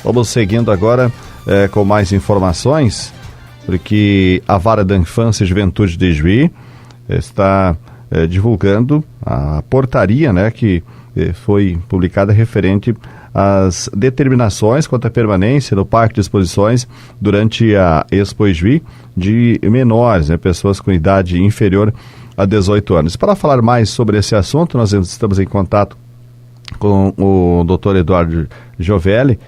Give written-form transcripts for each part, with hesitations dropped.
Vamos seguindo agora com mais informações, porque a Vara da Infância e Juventude de Juí está divulgando a portaria, né, que foi publicada referente às determinações quanto à permanência no Parque de Exposições durante a Expo Juí de menores, né, pessoas com idade inferior a 18 anos. Para falar mais sobre esse assunto, nós estamos em contato com o Dr. Eduardo Giovelli,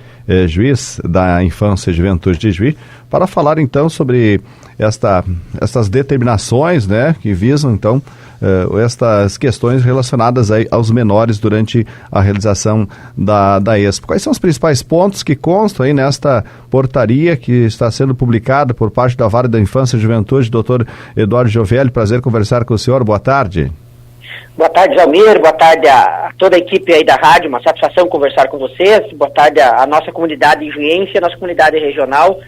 juiz da Infância e Juventude de Juí, para falar então sobre estas determinações, né, que visam então estas questões relacionadas aí aos menores durante a realização da Expo. Quais são os principais pontos que constam aí nesta portaria que está sendo publicada por parte da Vara da Infância e Juventude? Dr. Eduardo Giovelli, prazer conversar com o senhor, boa tarde. Boa tarde, Almir, boa tarde a toda a equipe aí da rádio, uma satisfação conversar com vocês, boa tarde a nossa comunidade juiense, a nossa comunidade regional,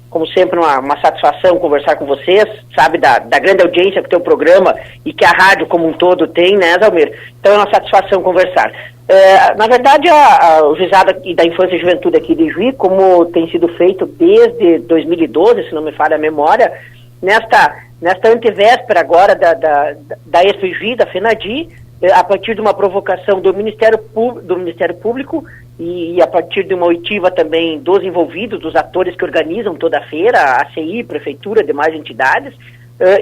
como sempre uma satisfação conversar com vocês, sabe da grande audiência que tem o programa e que a rádio como um todo tem, né, Almir? Então é uma satisfação conversar. Na verdade, o Juizado da Infância e Juventude aqui de Juí, como tem sido feito desde 2012, se não me falha a memória, nesta antevéspera agora da Expo Juí, da FENADI, a partir de uma provocação do Ministério Público e a partir de uma oitiva também dos envolvidos, dos atores que organizam toda a feira, a ACI, Prefeitura, demais entidades,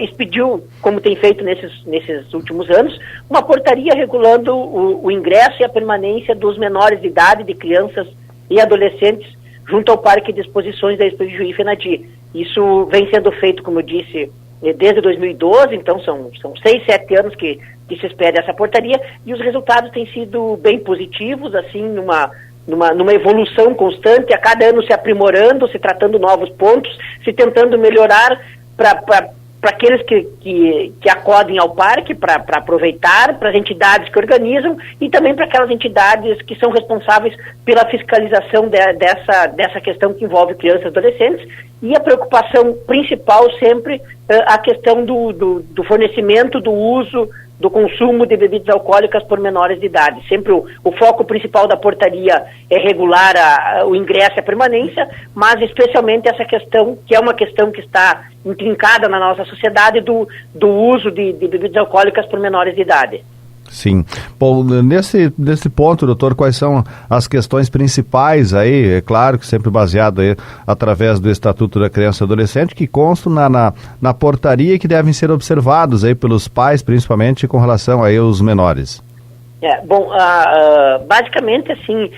expediu, como tem feito nesses últimos anos, uma portaria regulando o ingresso e a permanência dos menores de idade, de crianças e adolescentes, junto ao Parque de Exposições da Expo Juí FENADI. Isso vem sendo feito, como eu disse, desde 2012, então são 6, 7 anos que se espera essa portaria, e os resultados têm sido bem positivos, assim, numa evolução constante, a cada ano se aprimorando, se tratando novos pontos, se tentando melhorar para aqueles que acodem ao parque, para aproveitar, para as entidades que organizam e também para aquelas entidades que são responsáveis pela fiscalização dessa questão que envolve crianças e adolescentes, e a preocupação principal sempre a questão do fornecimento, do uso, do consumo de bebidas alcoólicas por menores de idade. Sempre o foco principal da portaria é regular o ingresso e a permanência, mas especialmente essa questão, que é uma questão que está intrincada na nossa sociedade, do uso de bebidas alcoólicas por menores de idade. Sim. Bom, nesse ponto, doutor, quais são as questões principais aí, é claro que sempre baseado aí através do Estatuto da Criança e Adolescente, que constam na portaria e que devem ser observados aí pelos pais, principalmente com relação aí aos menores? Basicamente, assim,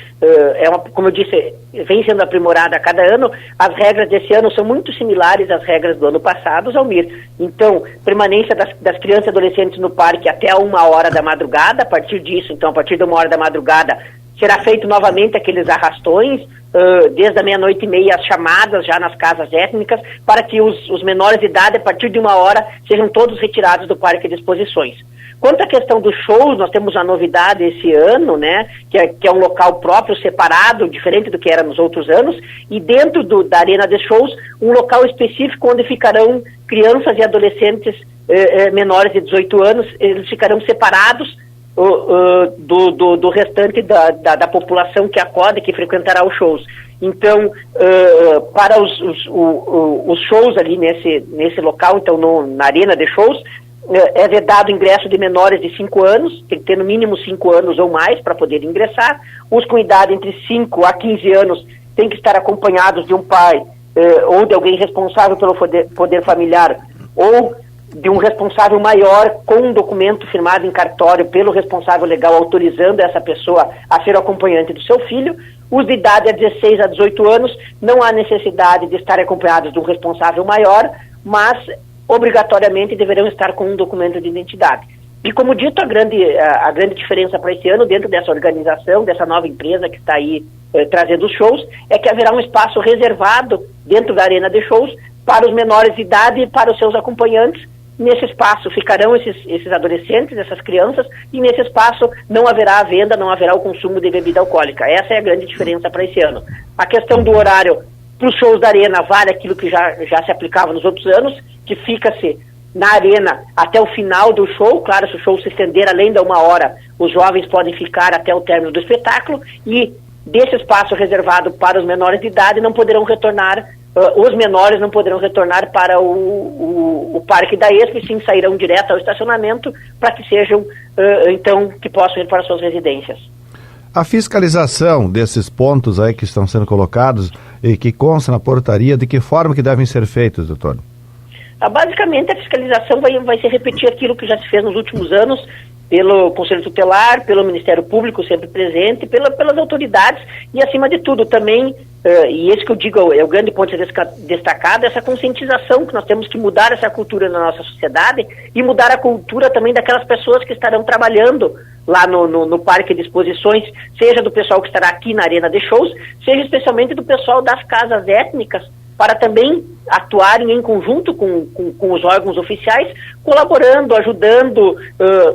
como eu disse, vem sendo aprimorada a cada ano. As regras desse ano são muito similares às regras do ano passado, Almir. Então, permanência das crianças e adolescentes no parque até 1h da madrugada. A partir disso, então, a partir de 1h da madrugada, será feito novamente aqueles arrastões, desde a 00:30, as chamadas já nas casas étnicas, para que os menores de idade, a partir de 1h, sejam todos retirados do parque de exposições. Quanto à questão dos shows, nós temos uma novidade esse ano, né, que é um local próprio, separado, diferente do que era nos outros anos, e dentro da arena de shows, um local específico onde ficarão crianças e adolescentes menores de 18 anos, eles ficarão separados do restante da população que acode, que frequentará os shows. Então, para os shows ali nesse local, então na arena de shows, é vedado o ingresso de menores de 5 anos, tem que ter no mínimo 5 anos ou mais para poder ingressar. Os com idade entre 5 a 15 anos têm que estar acompanhados de um pai ou de alguém responsável pelo poder familiar, ou de um responsável maior com um documento firmado em cartório pelo responsável legal autorizando essa pessoa a ser acompanhante do seu filho. Os de idade a 16 a 18 anos não há necessidade de estar acompanhados de um responsável maior, mas obrigatoriamente deverão estar com um documento de identidade. E como dito, a grande diferença para esse ano, dentro dessa organização, dessa nova empresa que está aí trazendo os shows, é que haverá um espaço reservado dentro da arena de shows para os menores de idade e para os seus acompanhantes. Nesse espaço ficarão esses adolescentes, essas crianças, e nesse espaço não haverá a venda, não haverá o consumo de bebida alcoólica. Essa é a grande diferença para esse ano. A questão do horário para os shows da arena vale aquilo que já se aplicava nos outros anos, que fica-se na arena até o final do show. Claro, se o show se estender além da 1h, os jovens podem ficar até o término do espetáculo, e desse espaço reservado para os menores de idade não poderão retornar, os menores não poderão retornar para o Parque da Expo, e sim sairão direto ao estacionamento para que sejam, então, que possam ir para suas residências. A fiscalização desses pontos aí que estão sendo colocados e que consta na portaria, de que forma que devem ser feitos, doutor? Basicamente, a fiscalização vai se repetir aquilo que já se fez nos últimos anos, pelo Conselho Tutelar, pelo Ministério Público sempre presente, pelas autoridades e, acima de tudo, também, e esse que eu digo é o grande ponto destacado, essa conscientização que nós temos que mudar essa cultura na nossa sociedade e mudar a cultura também daquelas pessoas que estarão trabalhando lá no Parque de Exposições, seja do pessoal que estará aqui na Arena de Shows, seja especialmente do pessoal das casas étnicas, para também atuarem em conjunto com os órgãos oficiais, colaborando, ajudando,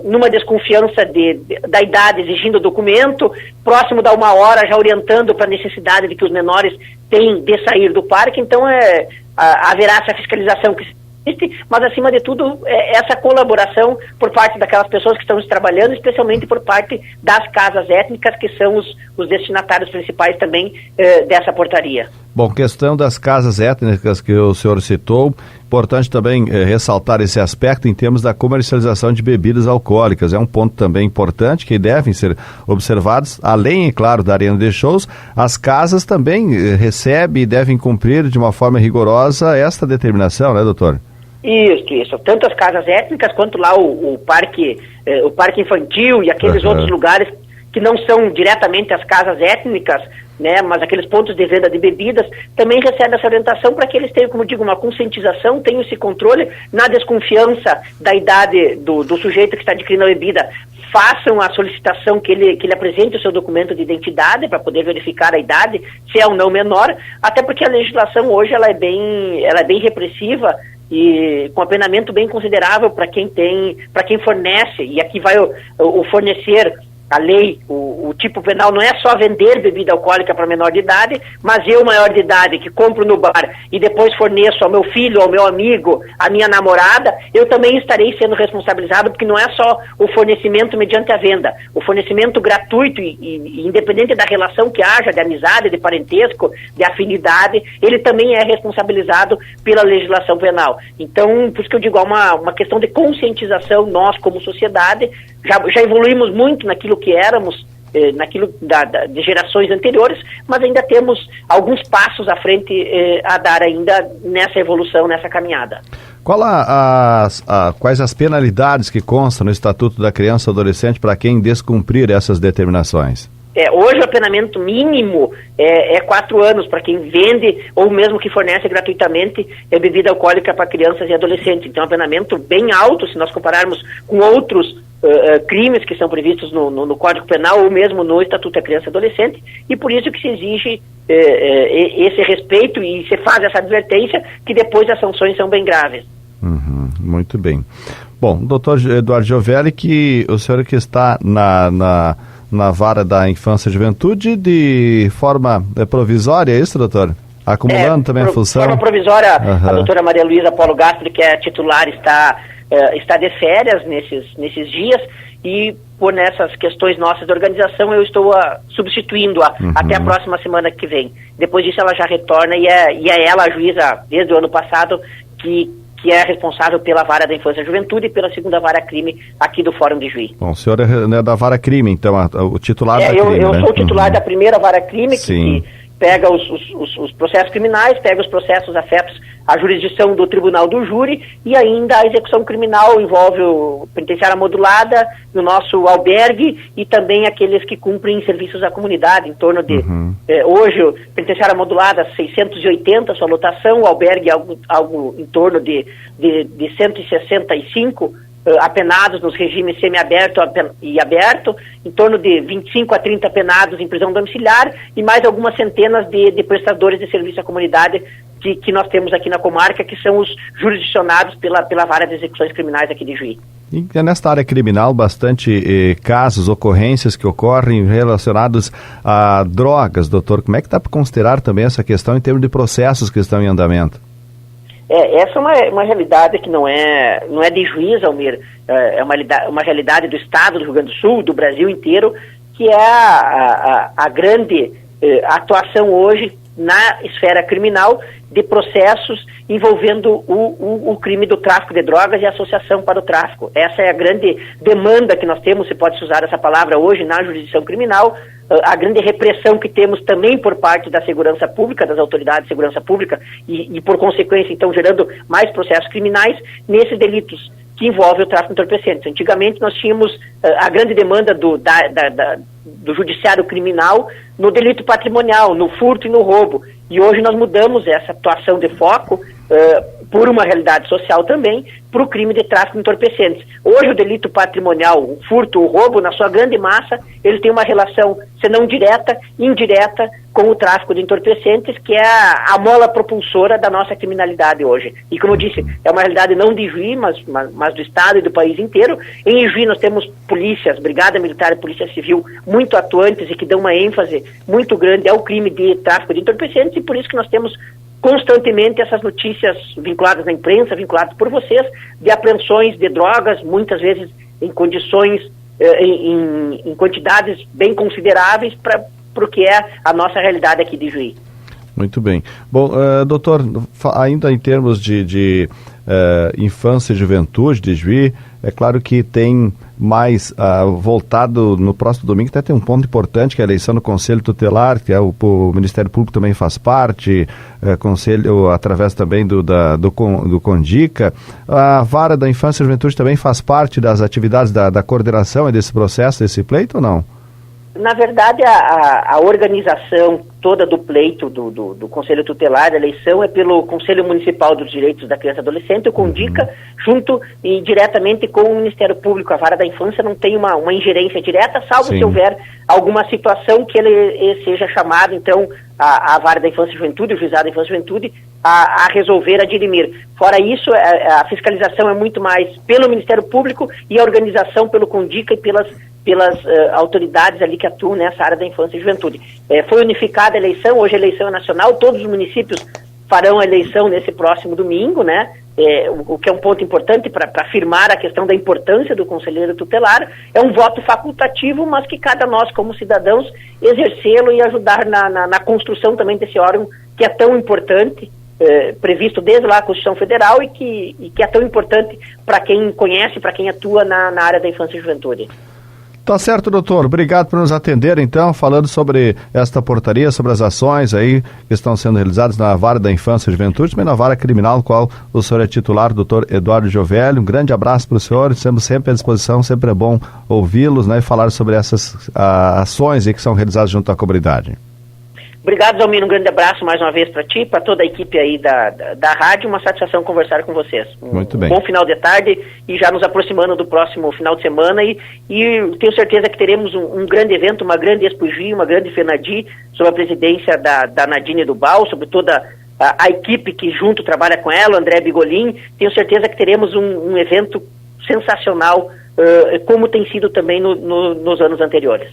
numa desconfiança da idade, exigindo documento, próximo da 1 hora, já orientando para a necessidade de que os menores têm de sair do parque. Então, haverá essa fiscalização que existe, mas, acima de tudo, essa colaboração por parte daquelas pessoas que estão trabalhando, especialmente por parte das casas étnicas, que são os destinatários principais também dessa portaria. Bom, questão das casas étnicas que o senhor citou, importante também ressaltar esse aspecto em termos da comercialização de bebidas alcoólicas. É um ponto também importante que devem ser observados, além, é claro, da Arena de Shows, as casas também recebem e devem cumprir de uma forma rigorosa esta determinação, né, doutor? Isso. Tanto as casas étnicas quanto lá o parque infantil e aqueles outros lugares que não são diretamente as casas étnicas, né, mas aqueles pontos de venda de bebidas, também recebem essa orientação para que eles tenham, como digo, uma conscientização, tenham esse controle na desconfiança da idade do sujeito que está adquirindo a bebida. Façam a solicitação que ele apresente o seu documento de identidade para poder verificar a idade, se é ou não menor, até porque a legislação hoje ela é bem repressiva e com apenamento bem considerável para quem fornece, e aqui vai o fornecer. A lei, o tipo penal não é só vender bebida alcoólica para menor de idade, mas eu, maior de idade, que compro no bar e depois forneço ao meu filho, ao meu amigo, à minha namorada, eu também estarei sendo responsabilizado, porque não é só o fornecimento mediante a venda, o fornecimento gratuito e independente da relação que haja, de amizade, de parentesco, de afinidade, ele também é responsabilizado pela legislação penal. Então, por isso que eu digo, há uma questão de conscientização, nós como sociedade, já evoluímos muito naquilo que éramos, naquilo de gerações anteriores, mas ainda temos alguns passos à frente a dar ainda nessa evolução, nessa caminhada. Quais as penalidades que constam no Estatuto da Criança e Adolescente para quem descumprir essas determinações? Hoje o apenamento mínimo é 4 anos para quem vende ou mesmo que fornece gratuitamente bebida alcoólica para crianças e adolescentes. Então é um apenamento bem alto se nós compararmos com outros crimes que são previstos no Código Penal ou mesmo no Estatuto da Criança e Adolescente, e por isso que se exige esse respeito e se faz essa advertência que depois as sanções são bem graves. Muito bem. Bom, doutor Eduardo Giovelli, que o senhor que está na vara da infância e juventude de forma provisória, é isso, doutor? Acumulando também a função? De forma provisória, a doutora Maria Luísa Paulo Gastro, que é titular, está de férias nesses dias, e por nessas questões nossas de organização eu estou substituindo-a até a próxima semana que vem. Depois disso ela já retorna e é ela a juíza desde o ano passado que é responsável pela vara da infância e juventude e pela segunda vara crime aqui do Fórum de Juí. Bom, o senhor é da vara crime, então, o titular da crime, eu sou o titular da primeira vara crime, que pega os processos criminais, pega os processos afetos à jurisdição do Tribunal do Júri, e ainda a execução criminal envolve o penitenciária modulada, no nosso albergue, e também aqueles que cumprem serviços à comunidade, em torno de, hoje, penitenciária modulada, 680 sua lotação, o albergue algo em torno de 165 apenados nos regimes semiaberto e aberto, em torno de 25 a 30 apenados em prisão domiciliar e mais algumas centenas de prestadores de serviço à comunidade que nós temos aqui na comarca, que são os jurisdicionados pela vara de execuções criminais aqui de Juí. E nesta área criminal, bastante casos, ocorrências que ocorrem relacionados a drogas, doutor. Como é que está para considerar também essa questão em termos de processos que estão em andamento? Essa é uma realidade que não é de Juiz, Almir, é uma realidade do Estado do Rio Grande do Sul, do Brasil inteiro, que é a grande atuação hoje na esfera criminal de processos envolvendo o crime do tráfico de drogas e associação para o tráfico. Essa é a grande demanda que nós temos, se pode usar essa palavra hoje, na jurisdição criminal, a grande repressão que temos também por parte da segurança pública, das autoridades de segurança pública e por consequência, então, gerando mais processos criminais nesses delitos que envolvem o tráfico de entorpecentes. Antigamente nós tínhamos a grande demanda do judiciário criminal no delito patrimonial, no furto e no roubo. E hoje nós mudamos essa atuação de foco por uma realidade social também, para o crime de tráfico de entorpecentes. Hoje o delito patrimonial, o furto, o roubo, na sua grande massa, ele tem uma relação, se não direta, indireta, com o tráfico de entorpecentes, que é a mola propulsora da nossa criminalidade hoje. E como eu disse, é uma realidade não de Juí, mas do Estado e do país inteiro. Em Juí nós temos polícias, Brigada Militar e Polícia Civil, muito atuantes e que dão uma ênfase muito grande ao crime de tráfico de entorpecentes, e por isso que nós temos constantemente essas notícias vinculadas na imprensa, vinculadas por vocês, de apreensões de drogas, muitas vezes em condições, em quantidades bem consideráveis para o que é a nossa realidade aqui de Juí. Muito bem. Bom, doutor, ainda em termos de infância e juventude de Juí, é claro que tem mais voltado no próximo domingo, até tem um ponto importante, que é a eleição do Conselho Tutelar, que o Ministério Público também faz parte, Conselho, através também do CONDICA. A Vara da Infância e Juventude também faz parte das atividades da coordenação e desse processo, desse pleito ou não? Na verdade, a organização toda do pleito do Conselho Tutelar, da eleição, é pelo Conselho Municipal dos Direitos da Criança e Adolescente, o CONDICA, junto e diretamente com o Ministério Público. A Vara da Infância não tem uma ingerência direta, salvo se houver alguma situação que ele seja chamado, então, a Vara da Infância e Juventude, o Juizado da Infância e Juventude, a resolver, a dirimir. Fora isso, a fiscalização é muito mais pelo Ministério Público e a organização pelo CONDICA e pelas autoridades ali que atuam nessa área da infância e juventude. Foi unificada a eleição, hoje a eleição é nacional, todos os municípios farão a eleição nesse próximo domingo, né? O que é um ponto importante para afirmar a questão da importância do conselheiro tutelar. É um voto facultativo, mas que cada nós, como cidadãos, exercê-lo e ajudar na construção também desse órgão que é tão importante, previsto desde lá a Constituição Federal e que é tão importante para quem conhece, para quem atua na área da infância e juventude. Tá certo, doutor. Obrigado por nos atender, então, falando sobre esta portaria, sobre as ações aí que estão sendo realizadas na Vara da Infância e Juventude, também na Vara Criminal, no qual o senhor é titular, doutor Eduardo Giovelli. Um grande abraço para o senhor, estamos sempre à disposição, sempre é bom ouvi-los, né, e falar sobre essas ações aí que são realizadas junto à comunidade. Obrigado, Zalmino. Um grande abraço mais uma vez para ti, para toda a equipe aí da rádio. Uma satisfação conversar com vocês. Muito bem. Bom final de tarde e já nos aproximando do próximo final de semana. E tenho certeza que teremos um grande evento, uma grande Expo Juí, uma grande FENADI, sob a presidência da Nadine Dubal, sobre toda a equipe que junto trabalha com ela, André Bigolin. Tenho certeza que teremos um evento sensacional, como tem sido também nos anos anteriores.